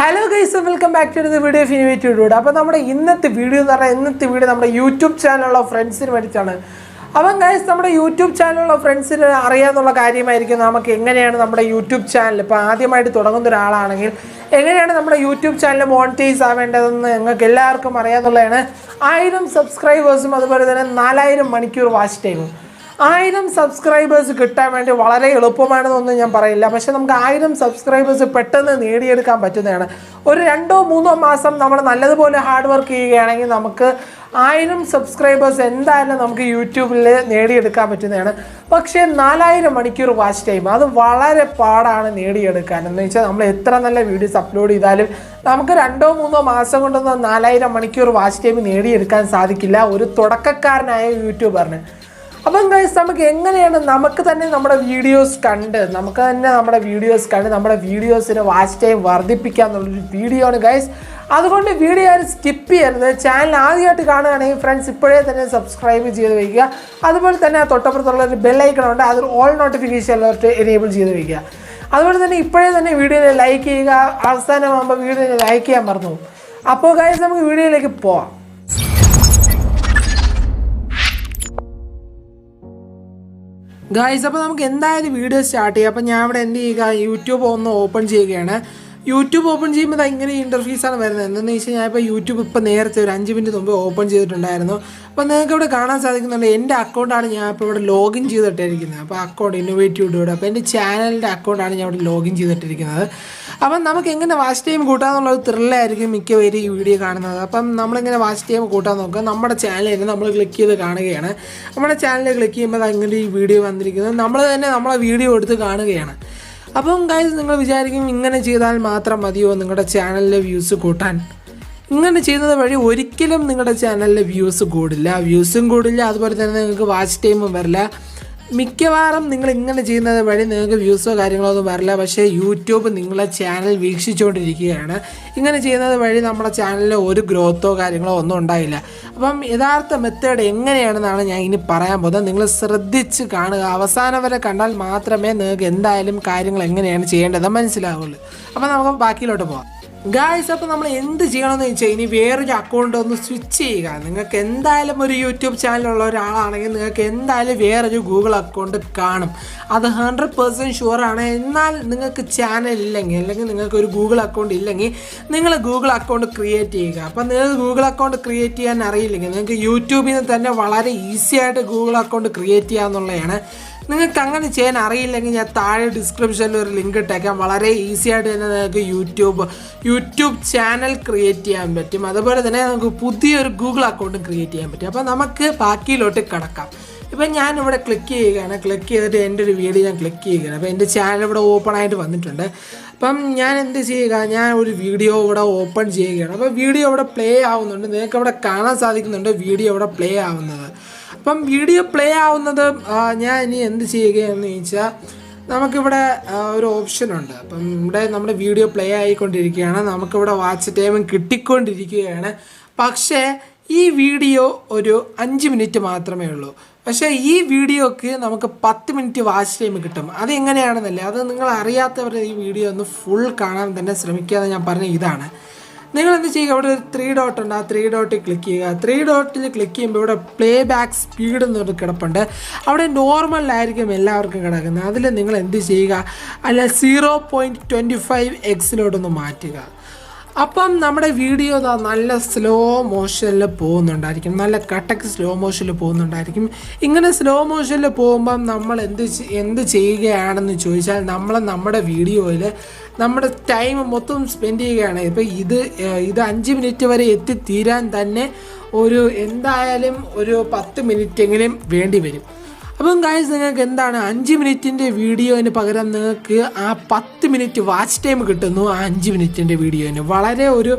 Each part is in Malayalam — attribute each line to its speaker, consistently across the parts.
Speaker 1: Hello guys, welcome back to the video ഫിനിവേറ്റഡ്. അപ്പോൾ നമ്മുടെ ഇന്നത്തെ വീഡിയോ എന്ന് പറഞ്ഞാൽ നമ്മുടെ യൂട്യൂബ് ചാനലുള്ള ഫ്രണ്ട്സിന് വേണ്ടിയിട്ടാണ്. അപ്പം ഗൈസ്, നമ്മുടെ യൂട്യൂബ് ചാനലുള്ള ഫ്രണ്ട്സിന് അറിയാമെന്നുള്ള കാര്യമായിരിക്കും നമുക്ക് എങ്ങനെയാണ് നമ്മുടെ യൂട്യൂബ് ചാനൽ ഇപ്പോൾ ആദ്യമായിട്ട് തുടങ്ങുന്ന ഒരാളാണെങ്കിൽ എങ്ങനെയാണ് നമ്മുടെ യൂട്യൂബ് ചാനൽ മോണിറ്റൈസ് ആവേണ്ടതെന്ന് നിങ്ങൾക്ക് എല്ലാവർക്കും അറിയാമെന്നുള്ളതാണ്. 1000 സബ്സ്ക്രൈബേഴ്സും അതുപോലെ തന്നെ 4000 മണിക്കൂർ വാച്ച് ടൈമും. 1000 സബ്സ്ക്രൈബേഴ്സ് കിട്ടാൻ വേണ്ടി വളരെ എളുപ്പമാണെന്നൊന്നും ഞാൻ പറയില്ല, പക്ഷേ നമുക്ക് 1000 സബ്സ്ക്രൈബേഴ്സ് പെട്ടെന്ന് നേടിയെടുക്കാൻ പറ്റുന്നതാണ്. ഒരു 2-3 മാസം നമ്മൾ നല്ലതുപോലെ ഹാർഡ് വർക്ക് ചെയ്യുകയാണെങ്കിൽ നമുക്ക് 1000 സബ്സ്ക്രൈബേഴ്സ് എന്തായാലും നമുക്ക് യൂട്യൂബിൽ നേടിയെടുക്കാൻ പറ്റുന്നതാണ്. പക്ഷേ 4000 മണിക്കൂർ വാച്ച് ടൈം അത് വളരെ പാടാണ് നേടിയെടുക്കാൻ. എന്ന് വെച്ചാൽ നമ്മൾ എത്ര നല്ല വീഡിയോസ് അപ്ലോഡ് ചെയ്താലും നമുക്ക് 2-3 മാസം കൊണ്ടൊന്നും 4000 മണിക്കൂർ വാച്ച് ടൈം നേടിയെടുക്കാൻ സാധിക്കില്ല ഒരു തുടക്കക്കാരനായ യൂട്യൂബറിന്. അപ്പം ഗൈസ്, നമുക്ക് എങ്ങനെയാണ് നമുക്ക് തന്നെ നമ്മുടെ വീഡിയോസ് കണ്ട് നമ്മുടെ വീഡിയോസിന് വാച്ച് ടൈം വർദ്ധിപ്പിക്കുക എന്നുള്ളൊരു വീഡിയോ ആണ് ഗൈസ്. അതുകൊണ്ട് വീഡിയോ ആരും സ്കിപ്പ് ചെയ്യരുത്. ചാനൽ ആദ്യമായിട്ട് കാണുകയാണെങ്കിൽ ഫ്രണ്ട്സ് ഇപ്പോഴേ തന്നെ സബ്സ്ക്രൈബ് ചെയ്ത് വയ്ക്കുക. അതുപോലെ തന്നെ തൊട്ടപ്പുറത്തുള്ള ഒരു ബെല്ലൈക്കണുണ്ട്, അതിൽ ഓൾ നോട്ടിഫിക്കേഷൻ അലർട്ട് എനേബിൾ ചെയ്ത് വയ്ക്കുക. അതുപോലെ തന്നെ ഇപ്പോഴേ തന്നെ വീഡിയോനെ ലൈക്ക് ചെയ്യുക. അവസാനമാകുമ്പോൾ വീഡിയോനെ ലൈക്ക് ചെയ്യാൻ മറന്നു. അപ്പോൾ ഗൈസ്, നമുക്ക് വീഡിയോയിലേക്ക് പോവാം. ഗൈസ്, അപ്പോൾ നമുക്ക് എന്തായാലും വീഡിയോ സ്റ്റാർട്ട് ചെയ്യാം. അപ്പോൾ ഞാൻ ഇവിടെ എന്ത് ചെയ്യുക, യൂട്യൂബ് ഒന്ന് ഓപ്പൺ ചെയ്യുകയാണ്. യൂട്യൂബ് ഓപ്പൺ ചെയ്യുമ്പോൾ ഇങ്ങനെ ഇൻ്റർഫേസാണ് വരുന്നത്. എന്തെന്ന് വെച്ചാൽ ഞാൻ ഇപ്പോൾ യൂട്യൂബ് ഇപ്പോൾ നേരത്തെ ഒരു 5 മിനിറ്റ് മുമ്പ് ഓപ്പൺ ചെയ്തിട്ടുണ്ടായിരുന്നു. അപ്പോൾ നിങ്ങൾക്ക് ഇവിടെ കാണാൻ സാധിക്കുന്നുണ്ട് എൻ്റെ അക്കൗണ്ടാണ് ഞാൻ ഇപ്പോൾ ഇവിടെ ലോഗിൻ ചെയ്തിട്ടിരിക്കുന്നത്. അപ്പോൾ അക്കൗണ്ട് ഇന്നോവേറ്റീവ്. അപ്പോൾ എൻ്റെ ചാനലിൻ്റെ അക്കൗണ്ടാണ് ഞാൻ ഇവിടെ ലോഗിൻ ചെയ്തിട്ടിരിക്കുന്നത്. അപ്പം നമുക്ക് എങ്ങനെ വാച്ച് ടൈം കൂട്ടാമെന്നുള്ളത് ത്രില്ലായിരിക്കും മിക്കവരും ഈ വീഡിയോ കാണുന്നത്. അപ്പം നമ്മളിങ്ങനെ വാച്ച് ടൈം കൂട്ടാൻ നോക്കുക. നമ്മുടെ ചാനലിൽ നമ്മൾ ക്ലിക്ക് ചെയ്ത് കാണുകയാണ്. നമ്മുടെ ചാനലിൽ ക്ലിക്ക് ചെയ്യുമ്പോൾ അങ്ങനെ ഈ വീഡിയോ വന്നിരിക്കുന്നത് നമ്മൾ തന്നെ നമ്മളെ വീഡിയോ എടുത്ത് കാണുകയാണ്. അപ്പം ഗൈസ്, നിങ്ങൾ വിചാരിക്കും ഇങ്ങനെ ചെയ്താൽ മാത്രം മതിയോ നിങ്ങളുടെ ചാനലിലെ വ്യൂസ് കൂട്ടാൻ? ഇങ്ങനെ ചെയ്യുന്നത് വഴി ഒരിക്കലും നിങ്ങളുടെ ചാനലിലെ വ്യൂസും കൂടില്ല. അതുപോലെ തന്നെ നിങ്ങൾക്ക് വാച്ച് ടൈമും വരില്ല. മിക്കവാറും നിങ്ങൾ ഇങ്ങനെ ചെയ്യുന്നത് വഴി നിങ്ങൾക്ക് വ്യൂസോ കാര്യങ്ങളോ ഒന്നും വരില്ല. പക്ഷേ യൂട്യൂബ് നിങ്ങളെ ചാനൽ വീക്ഷിച്ചുകൊണ്ടിരിക്കുകയാണ്. ഇങ്ങനെ ചെയ്യുന്നത് വഴി നമ്മുടെ ചാനലിൽ ഒരു ഗ്രോത്തോ കാര്യങ്ങളോ ഒന്നും ഉണ്ടായില്ല. അപ്പം യഥാർത്ഥ മെത്തേഡ് എങ്ങനെയാണെന്നാണ് ഞാൻ ഇനി പറയാൻ പോകുന്നത്. നിങ്ങൾ ശ്രദ്ധിച്ച് കാണുക. അവസാനം വരെ കണ്ടാൽ മാത്രമേ നിങ്ങൾക്ക് എന്തായാലും കാര്യങ്ങൾ എങ്ങനെയാണ് ചെയ്യേണ്ടത് മനസ്സിലാവുള്ളൂ. അപ്പം നമുക്ക് ബാക്കിയിലോട്ട് പോകാം. ഗായ്സ്, അപ്പോൾ നമ്മൾ എന്ത് ചെയ്യണമെന്ന് വെച്ചാൽ ഇനി വേറൊരു അക്കൗണ്ട് ഒന്ന് സ്വിച്ച് ചെയ്യുക. നിങ്ങൾക്ക് എന്തായാലും ഒരു യൂട്യൂബ് ചാനലുള്ള ഒരാളാണെങ്കിൽ നിങ്ങൾക്ക് എന്തായാലും വേറൊരു ഗൂഗിൾ അക്കൗണ്ട് കാണും. അത് 100% ഷുവറാണ്. എന്നാൽ നിങ്ങൾക്ക് ചാനൽ ഇല്ലെങ്കിൽ അല്ലെങ്കിൽ നിങ്ങൾക്ക് ഒരു ഗൂഗിൾ അക്കൗണ്ട് ഇല്ലെങ്കിൽ നിങ്ങൾ ഗൂഗിൾ അക്കൗണ്ട് ക്രിയേറ്റ് ചെയ്യുക. അപ്പം നിങ്ങൾക്ക് ഗൂഗിൾ അക്കൗണ്ട് ക്രിയേറ്റ് ചെയ്യാൻ അറിയില്ലെങ്കിൽ നിങ്ങൾക്ക് യൂട്യൂബിൽ നിന്ന് തന്നെ വളരെ ഈസി ആയിട്ട് ഗൂഗിൾ അക്കൗണ്ട് ക്രിയേറ്റ് ചെയ്യാമെന്നുള്ളതാണ്. നിങ്ങൾക്ക് അങ്ങനെ ചെയ്യാൻ അറിയില്ലെങ്കിൽ ഞാൻ താഴെ ഡിസ്ക്രിപ്ഷനിൽ ഒരു ലിങ്ക് ഇട്ടേക്കാം. വളരെ ഈസി ആയിട്ട് തന്നെ നിങ്ങൾക്ക് യൂട്യൂബ് ചാനൽ ക്രിയേറ്റ് ചെയ്യാൻ പറ്റും. അതുപോലെ തന്നെ നമുക്ക് പുതിയൊരു ഗൂഗിൾ അക്കൗണ്ടും ക്രിയേറ്റ് ചെയ്യാൻ പറ്റും. അപ്പോൾ നമുക്ക് ബാക്കിയിലോട്ട് കിടക്കാം. ഇപ്പം ഞാനിവിടെ ക്ലിക്ക് ചെയ്യുകയാണ്. ക്ലിക്ക് ചെയ്തിട്ട് എൻ്റെ ഒരു വീഡിയോ ഞാൻ ക്ലിക്ക് ചെയ്യുകയാണ്. അപ്പോൾ എൻ്റെ ചാനൽ ഇവിടെ ഓപ്പൺ ആയിട്ട് വന്നിട്ടുണ്ട്. അപ്പം ഞാൻ എന്ത് ചെയ്യുക, ഞാൻ ഒരു വീഡിയോ ഇവിടെ ഓപ്പൺ ചെയ്യുകയാണ്. അപ്പോൾ വീഡിയോ ഇവിടെ പ്ലേ ആവുന്നുണ്ട്. നിങ്ങൾക്ക് ഇവിടെ കാണാൻ സാധിക്കുന്നുണ്ട് വീഡിയോ ഇവിടെ പ്ലേ ആവുന്നത്. അപ്പം വീഡിയോ പ്ലേ ആവുന്നത് ഞാൻ ഇനി എന്ത് ചെയ്യുകയെന്ന് ചോദിച്ചാൽ നമുക്കിവിടെ ഒരു ഓപ്ഷനുണ്ട്. അപ്പം ഇവിടെ നമ്മുടെ വീഡിയോ പ്ലേ ആയിക്കൊണ്ടിരിക്കുകയാണ്. നമുക്കിവിടെ വാച്ച് ടൈമും കിട്ടിക്കൊണ്ടിരിക്കുകയാണ്. പക്ഷേ ഈ വീഡിയോ ഒരു 5 മിനിറ്റ് മാത്രമേ ഉള്ളൂ. പക്ഷേ ഈ വീഡിയോക്ക് നമുക്ക് 10 മിനിറ്റ് വാച്ച് ടൈം കിട്ടും. അതെങ്ങനെയാണെന്നല്ലേ, അത് നിങ്ങൾ അറിയാത്തവർ ഈ വീഡിയോ ഒന്ന് ഫുൾ കാണാൻ തന്നെ ശ്രമിക്കാതെ ഞാൻ പറഞ്ഞ ഇതാണ്. നിങ്ങൾ എന്ത് ചെയ്യുക, ഇവിടെ ഒരു 3 ഡോട്ട് ഉണ്ട്. ആ 3 ഡോട്ടിൽ ക്ലിക്ക് ചെയ്യുക. 3 ഡോട്ടിൽ ക്ലിക്ക് ചെയ്യുമ്പോൾ ഇവിടെ പ്ലേ ബാക്ക് സ്പീഡ് എന്നൊരു കിടപ്പുണ്ട്. അവിടെ നോർമലായിരിക്കും എല്ലാവർക്കും കിടക്കുന്നത്. അതിൽ നിങ്ങൾ എന്ത് ചെയ്യുക, അല്ല 0.25x മാറ്റുക. അപ്പം നമ്മുടെ വീഡിയോ നല്ല സ്ലോ മോഷനിൽ പോകുന്നുണ്ടായിരിക്കും. നല്ല കട്ടക്ക് സ്ലോ മോഷനിൽ പോകുന്നുണ്ടായിരിക്കും. ഇങ്ങനെ സ്ലോ മോഷനിൽ പോകുമ്പം നമ്മൾ എന്ത് ചെയ്യുകയാണെന്ന് ചോദിച്ചാൽ നമ്മുടെ വീഡിയോയിൽ നമ്മുടെ ടൈം മൊത്തം സ്പെൻഡ് ചെയ്യുകയാണ്. ഇപ്പോൾ ഇത് 5 മിനിറ്റ് വരെ എത്തിത്തീരാൻ തന്നെ എന്തായാലും ഒരു 10 മിനിറ്റെങ്കിലും വേണ്ടി വരും. അപ്പം ഗൈസ്, നിങ്ങൾക്ക് എന്താണ് 5 മിനിറ്റിൻ്റെ വീഡിയോന് പകരം നിങ്ങൾക്ക് ആ 10 മിനിറ്റ് വാച്ച് ടൈം കിട്ടുന്നു. ആ 5 മിനിറ്റിൻ്റെ വീഡിയോന് വളരെ ഒരു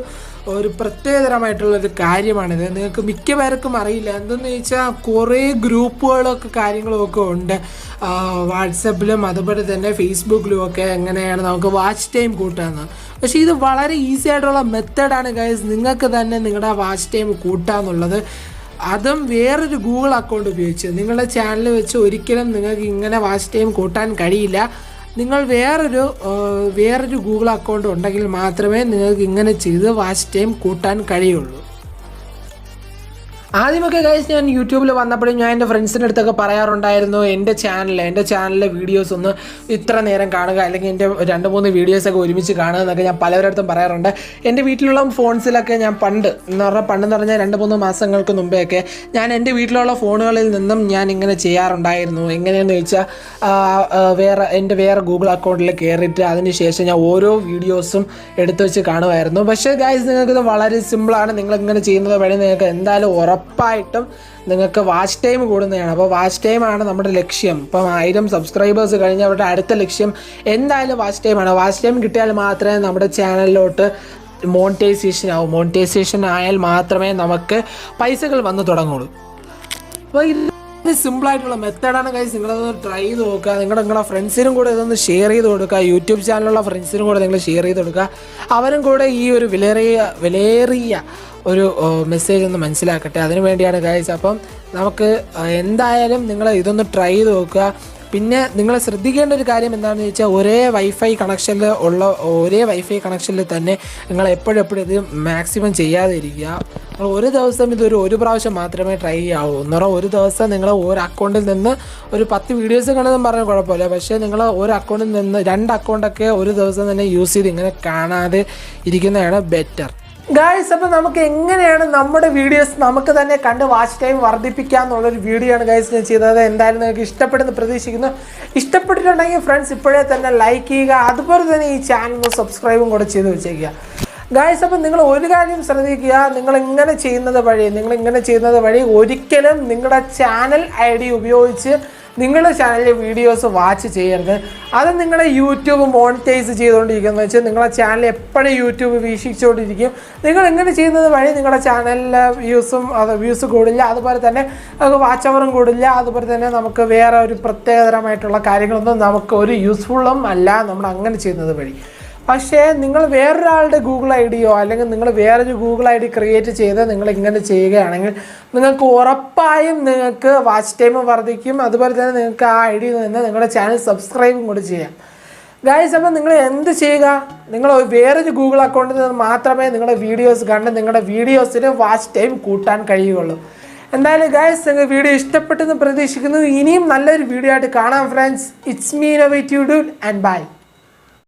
Speaker 1: പ്രത്യേകതരമായിട്ടുള്ളൊരു കാര്യമാണിത്. നിങ്ങൾക്ക് മിക്ക പേർക്കും അറിയില്ല. എന്തെന്ന് ചോദിച്ചാൽ കുറേ ഗ്രൂപ്പുകളൊക്കെ കാര്യങ്ങളൊക്കെ ഉണ്ട് വാട്സപ്പിലും അതുപോലെ തന്നെ ഫേസ്ബുക്കിലും ഒക്കെ എങ്ങനെയാണ് നമുക്ക് വാച്ച് ടൈം കൂട്ടാമെന്ന്. പക്ഷേ ഇത് വളരെ ഈസി ആയിട്ടുള്ള മെത്തേഡാണ് ഗൈസ്. നിങ്ങൾക്ക് തന്നെ നിങ്ങളുടെ വാച്ച് ടൈം കൂട്ടാമെന്നുള്ളത്. അതും വേറൊരു ഗൂഗിൾ അക്കൗണ്ട് ഉപയോഗിച്ച് നിങ്ങളുടെ ചാനൽ വെച്ച് ഒരിക്കലും നിങ്ങൾക്ക് ഇങ്ങനെ വാച്ച് ടൈം കൂട്ടാൻ കഴിയില്ല. നിങ്ങൾ വേറൊരു ഗൂഗിൾ അക്കൗണ്ട് ഉണ്ടെങ്കിൽ മാത്രമേ നിങ്ങൾക്ക് ഇങ്ങനെ ചെയ്ത് വാച്ച് ടൈം കൂട്ടാൻ കഴിയുള്ളൂ. ആദ്യമൊക്കെ ഗൈസ് ഞാൻ യൂട്യൂബിൽ വന്നപ്പോഴും ഞാൻ എൻ്റെ ഫ്രണ്ട്സിൻ്റെ അടുത്തൊക്കെ പറയാറുണ്ടായിരുന്നു എൻ്റെ ചാനലിലെ വീഡിയോസ് ഒന്ന് ഇത്ര നേരം കാണുക, അല്ലെങ്കിൽ എൻ്റെ 2-3 വീഡിയോസൊക്കെ ഒരുമിച്ച് കാണുക എന്നൊക്കെ ഞാൻ പലവരുടെ അടുത്തും പറയാറുണ്ട്. എൻ്റെ വീട്ടിലുള്ള ഫോൺസിലൊക്കെ ഞാൻ പണ്ടെന്ന് പറഞ്ഞാൽ 2-3 മാസങ്ങൾക്ക് മുമ്പെയൊക്കെ ഞാൻ എൻ്റെ വീട്ടിലുള്ള ഫോണുകളിൽ നിന്നും ഞാൻ ഇങ്ങനെ ചെയ്യാറുണ്ടായിരുന്നു. എങ്ങനെയെന്ന് ചോദിച്ചാൽ എൻ്റെ വേറെ ഗൂഗിൾ അക്കൗണ്ടിൽ കയറിയിട്ട് അതിനുശേഷം ഞാൻ ഓരോ വീഡിയോസും എടുത്തു വെച്ച് കാണുമായിരുന്നു. പക്ഷേ ഗൈസ് നിങ്ങൾക്കിത് വളരെ സിമ്പിളാണ്. നിങ്ങളിങ്ങനെ ചെയ്യുന്നത് വഴി നിങ്ങൾക്ക് എന്തായാലും ഉറപ്പായിട്ടും നിങ്ങൾക്ക് വാച്ച് ടൈം കൂടുന്നതാണ്. അപ്പോൾ വാച്ച് ടൈമാണ് നമ്മുടെ ലക്ഷ്യം. ഇപ്പം 1000 സബ്സ്ക്രൈബേഴ്സ് കഴിഞ്ഞ് അവരുടെ അടുത്ത ലക്ഷ്യം എന്തായാലും വാച്ച് ടൈമാണ്. വാച്ച് ടൈം കിട്ടിയാൽ മാത്രമേ നമ്മുടെ ചാനലിലോട്ട് മോണിറ്റൈസേഷൻ ആയാൽ മാത്രമേ നമുക്ക് പൈസകൾ വന്ന് തുടങ്ങുള്ളൂ. അപ്പോൾ ഇത് സിമ്പിളായിട്ടുള്ള മെത്തേഡാണ് ഗൈസ്. നിങ്ങളതൊന്ന് ട്രൈ ചെയ്ത് നോക്കുക. നിങ്ങളുടെ ഫ്രണ്ട്സിനും കൂടെ ഇതൊന്ന് ഷെയർ ചെയ്ത് കൊടുക്കുക. യൂട്യൂബ് ചാനലുള്ള ഫ്രണ്ട്സിനും കൂടെ നിങ്ങൾ ഷെയർ ചെയ്ത് കൊടുക്കുക. അവരും കൂടെ ഈ ഒരു വിലയേറിയ ഒരു മെസ്സേജ് ഒന്ന് മനസ്സിലാക്കട്ടെ. അതിനു വേണ്ടിയാണ് ഗൈസ്. അപ്പം നമുക്ക് എന്തായാലും നിങ്ങൾ ഇതൊന്ന് ട്രൈ ചെയ്ത് നോക്കുക. പിന്നെ നിങ്ങൾ ശ്രദ്ധിക്കേണ്ട ഒരു കാര്യം എന്താണെന്ന് വെച്ചാൽ ഒരേ വൈഫൈ കണക്ഷനിൽ തന്നെ നിങ്ങൾ എപ്പോഴും ഇത് മാക്സിമം ചെയ്യാതെ ഇരിക്കുക. നിങ്ങൾ ഒരു ദിവസം ഒരു പ്രാവശ്യം മാത്രമേ ട്രൈ ചെയ്യാവൂ. ഒരു ദിവസം നിങ്ങൾ ഒരു അക്കൗണ്ടിൽ നിന്ന് ഒരു 10 വീഡിയോസ് കണ്ടതെന്ന് പറഞ്ഞാൽ കുഴപ്പമില്ല. പക്ഷേ നിങ്ങൾ ഒരു അക്കൗണ്ടിൽ നിന്ന് 2 അക്കൗണ്ടൊക്കെ ഒരു ദിവസം തന്നെ യൂസ് ചെയ്ത് ഇങ്ങനെ കാണാതെ ഇരിക്കുന്നതാണ് ബെറ്റർ ഗായ്സ്. അപ്പോൾ നമുക്ക് എങ്ങനെയാണ് നമ്മുടെ വീഡിയോസ് നമുക്ക് തന്നെ കണ്ട് വാച്ച് ടൈം വർദ്ധിപ്പിക്കുക എന്നുള്ളൊരു വീഡിയോ ആണ് ഗായ്സ് ഞാൻ ചെയ്തത്. എന്തായാലും നിങ്ങൾക്ക് ഇഷ്ടപ്പെടുന്ന പ്രതീക്ഷിക്കുന്നു. ഇഷ്ടപ്പെട്ടിട്ടുണ്ടെങ്കിൽ ഫ്രണ്ട്സ് ഇപ്പോഴേ തന്നെ ലൈക്ക് ചെയ്യുക. അതുപോലെ തന്നെ ഈ ചാനൽ സബ്സ്ക്രൈബും കൂടെ ചെയ്ത് വെച്ചേക്കുക ഗായ്സ്. അപ്പം നിങ്ങൾ ഒരു കാര്യം ശ്രദ്ധിക്കുക. നിങ്ങളിങ്ങനെ ചെയ്യുന്നത് വഴി ഒരിക്കലും നിങ്ങളുടെ ചാനൽ ID ഉപയോഗിച്ച് നിങ്ങളുടെ ചാനലിലെ വീഡിയോസ് വാച്ച് ചെയ്യരുത്. അത് നിങ്ങളുടെ യൂട്യൂബ് മോണിറ്റൈസ് ചെയ്തുകൊണ്ടിരിക്കുന്നത് വെച്ചാൽ നിങ്ങളുടെ ചാനൽ എപ്പോഴും യൂട്യൂബ് വീക്ഷിച്ചുകൊണ്ടിരിക്കും. നിങ്ങൾ ഇങ്ങനെ ചെയ്യുന്നത് വഴി നിങ്ങളുടെ ചാനലിലെ വ്യൂസ് കൂടില്ല, അതുപോലെ തന്നെ വാച്ച് അവറും കൂടില്ല. അതുപോലെ തന്നെ നമുക്ക് വേറെ ഒരു പ്രത്യേകതരമായിട്ടുള്ള കാര്യങ്ങളൊന്നും നമുക്ക് ഒരു യൂസ്ഫുള്ളും അല്ല നമ്മൾ അങ്ങനെ ചെയ്യുന്നത് വഴി. പക്ഷേ നിങ്ങൾ വേറൊരാളുടെ ഗൂഗിൾ ID അല്ലെങ്കിൽ നിങ്ങൾ വേറൊരു ഗൂഗിൾ ID ക്രിയേറ്റ് ചെയ്ത് നിങ്ങൾ ഇങ്ങനെ ചെയ്യുകയാണെങ്കിൽ നിങ്ങൾക്ക് ഉറപ്പായും നിങ്ങൾക്ക് വാച്ച് ടൈം വർദ്ധിക്കും. അതുപോലെ തന്നെ നിങ്ങൾക്ക് ആ ID നിന്ന് നിങ്ങളുടെ ചാനൽ സബ്സ്ക്രൈബും കൂടി ചെയ്യാം ഗായ്സ്. അപ്പം നിങ്ങൾ എന്ത് ചെയ്യുക, നിങ്ങൾ വേറൊരു ഗൂഗിൾ അക്കൗണ്ടിൽ നിന്ന് മാത്രമേ നിങ്ങളുടെ വീഡിയോസ് കണ്ട് നിങ്ങളുടെ വീഡിയോസിന് വാച്ച് ടൈം കൂട്ടാൻ കഴിയുകയുള്ളൂ. എന്തായാലും ഗായ്സ് നിങ്ങൾക്ക് വീഡിയോ ഇഷ്ടപ്പെട്ടെന്ന് പ്രതീക്ഷിക്കുന്നു. ഇനിയും നല്ലൊരു വീഡിയോ ആയിട്ട് കാണാം friends. It's me innovative dude and by.